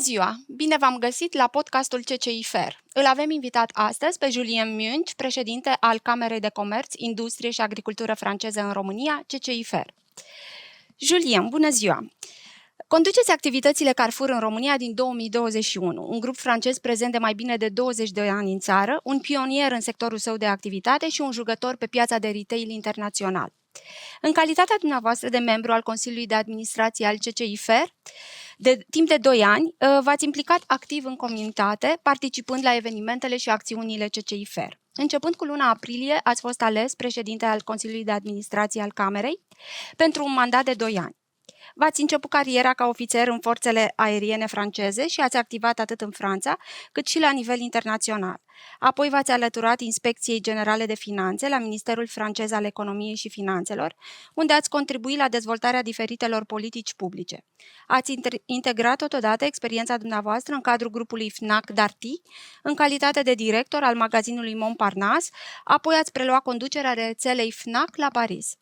ziua! Bine v-am găsit la podcastul CCI FAIR. Îl avem invitat astăzi pe Julien Munch, președinte al Camerei de Comerț, Industrie și Agricultură franceză în România, CCI FAIR. Julien, bună ziua! Conduceți activitățile Carrefour în România din 2021, un grup francez prezent de mai bine de 20 de ani în țară, un pionier în sectorul său de activitate și un jucător pe piața de retail internațional. În calitatea dumneavoastră de membru al Consiliului de Administrație al CCI FAIR, timp de 2 ani, v-ați implicat activ în comunitate, participând la evenimentele și acțiunile CCI FAIR. Începând cu luna aprilie, ați fost ales președinte al Consiliului de Administrație al Camerei pentru un mandat de 2 ani. V-ați început cariera ca ofițer în forțele aeriene franceze și ați activat atât în Franța, cât și la nivel internațional. Apoi v-ați alăturat Inspecției Generale de Finanțe la Ministerul francez al Economiei și Finanțelor, unde ați contribuit la dezvoltarea diferitelor politici publice. Ați integrat totodată experiența dumneavoastră în cadrul grupului Fnac Darty, în calitate de director al magazinului Montparnasse, apoi ați preluat conducerea rețelei Fnac la Paris.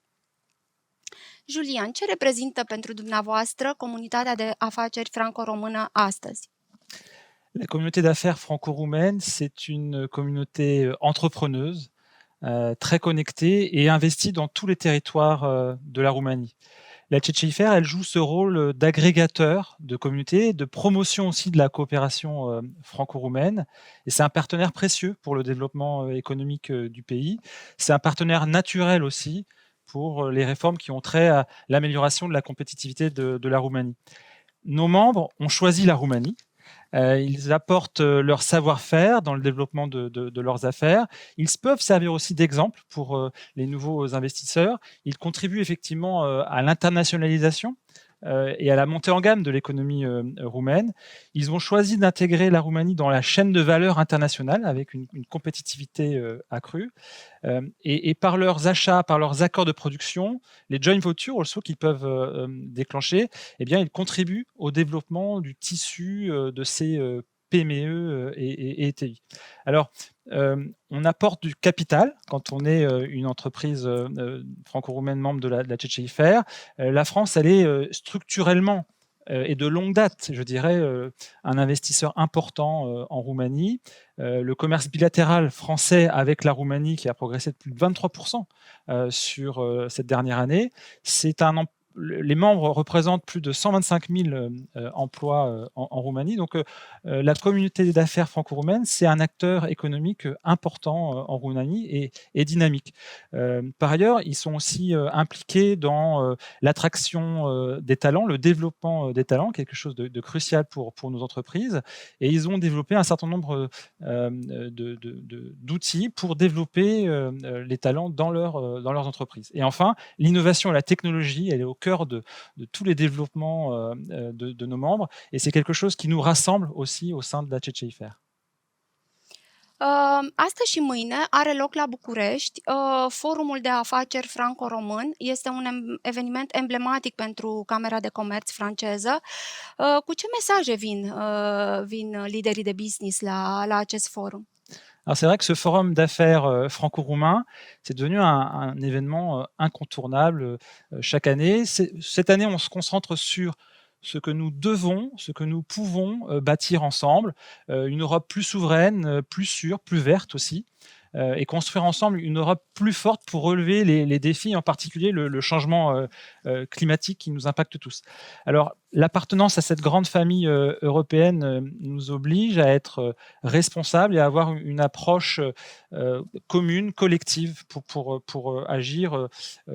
Julian, ce reprezintă pentru dumneavoastră comunitatea de afaceri franco-română astăzi? La communauté d'affaires franco-roumaine, c'est une communauté entrepreneuse, très connectée et investie dans tous les territoires de la Roumanie. La CCI FAIR, elle joue ce rôle d'agrégateur de communauté, de promotion aussi de la coopération franco-roumaine. Et c'est un partenaire précieux pour le développement économique du pays. C'est un partenaire naturel aussi pour les réformes qui ont trait à l'amélioration de la compétitivité de la Roumanie. Nos membres ont choisi la Roumanie. Ils apportent leur savoir-faire dans le développement de leurs affaires. Ils peuvent servir aussi d'exemple pour les nouveaux investisseurs. Ils contribuent effectivement à l'internationalisation et à la montée en gamme de l'économie roumaine. Ils ont choisi d'intégrer la Roumanie dans la chaîne de valeur internationale avec une compétitivité accrue. Et par leurs achats, par leurs accords de production, les joint ventures also qu'ils peuvent déclencher, eh bien, ils contribuent au développement du tissu de ces PME et ETI. Alors, on apporte du capital quand on est une entreprise franco-roumaine membre de la CCI FAIR. La France, elle est structurellement et de longue date, je dirais, un investisseur important en Roumanie. Le commerce bilatéral français avec la Roumanie qui a progressé de plus de 23% sur cette dernière année, les membres représentent plus de 125 000 emplois en Roumanie. Donc, la communauté d'affaires franco-roumaine, c'est un acteur économique important en Roumanie et dynamique. Par ailleurs, ils sont aussi impliqués dans l'attraction des talents, le développement des talents, quelque chose de crucial pour nos entreprises. Et ils ont développé un certain nombre d'outils pour développer les talents dans leurs entreprises. Et enfin, l'innovation et la technologie, elle est au cœur de tous les développements de nos membres et c'est quelque chose qui nous rassemble aussi au sein de la CCI FAIR. Astăzi și mâine are loc la București Forumul de Afaceri Franco-Român. Este un eveniment emblematic pentru Camera de Comerț franceză. Cu ce mesaje vin liderii de business la acest forum? Alors c'est vrai que ce forum d'affaires franco-roumain, c'est devenu un événement incontournable chaque année. Cette année, on se concentre sur ce que nous devons, ce que nous pouvons bâtir ensemble, une Europe plus souveraine, plus sûre, plus verte aussi, et construire ensemble une Europe plus forte pour relever les défis, en particulier le changement climatique qui nous impacte tous. Alors, l'appartenance à cette grande famille européenne nous oblige à être responsables et à avoir une approche commune, collective pour agir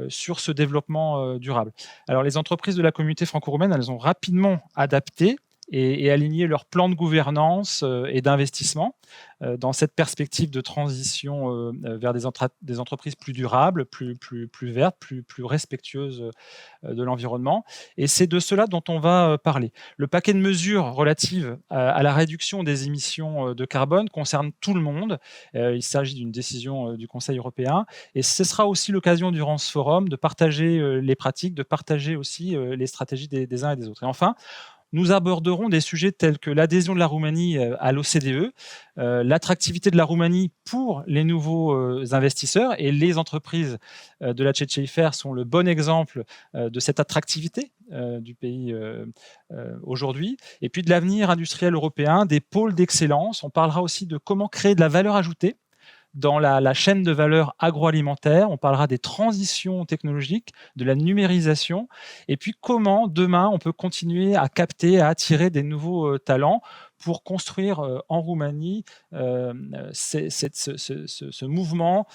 sur ce développement durable. Alors, les entreprises de la communauté franco-roumaine, elles ont rapidement adapté et aligner leur plan de gouvernance et d'investissement dans cette perspective de transition vers des entreprises plus durables, plus vertes, plus respectueuses de l'environnement. Et c'est de cela dont on va parler. Le paquet de mesures relatives à la réduction des émissions de carbone concerne tout le monde. Il s'agit d'une décision du Conseil européen. Et ce sera aussi l'occasion durant ce forum de partager les pratiques, de partager aussi les stratégies des uns et des autres. Et enfin, nous aborderons des sujets tels que l'adhésion de la Roumanie à l'OCDE, l'attractivité de la Roumanie pour les nouveaux investisseurs, et les entreprises de la CCIFR sont le bon exemple de cette attractivité du pays aujourd'hui, et puis de l'avenir industriel européen, des pôles d'excellence. On parlera aussi de comment créer de la valeur ajoutée dans la chaîne de valeur agroalimentaire. On parlera des transitions technologiques, de la numérisation, et puis comment demain on peut continuer à capter, à attirer des nouveaux talents pour construire en Roumanie ce mouvement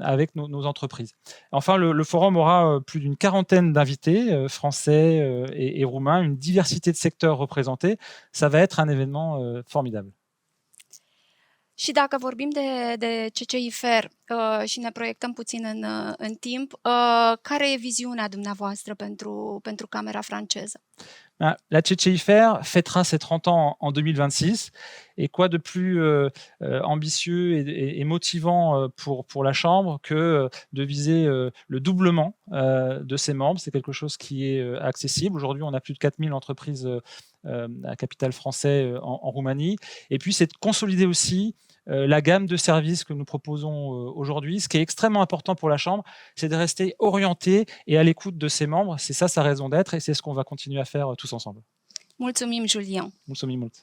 avec nos entreprises. Enfin, le forum aura plus d'une quarantaine d'invités, français et roumains, une diversité de secteurs représentés. Ça va être un événement formidable. Și dacă vorbim de CCIFR și ne proiectăm puțin în timp, care e viziunea dumneavoastră pentru Camera franceză? La CCIFR fêtera ses 30 ans en 2026, et quoi de plus ambitieux et motivant pour la Chambre que de viser le doublement de ses membres. C'est quelque chose qui est accessible. Aujourd'hui, on a plus de 4000 entreprises à capital français en Roumanie. Et puis, c'est de consolider aussi la gamme de services que nous proposons aujourd'hui. Ce qui est extrêmement important pour la Chambre, c'est de rester orienté et à l'écoute de ses membres. C'est ça sa raison d'être, et c'est ce qu'on va continuer à faire tous ensemble. Mulțumim, Julien! Mulțumim mult!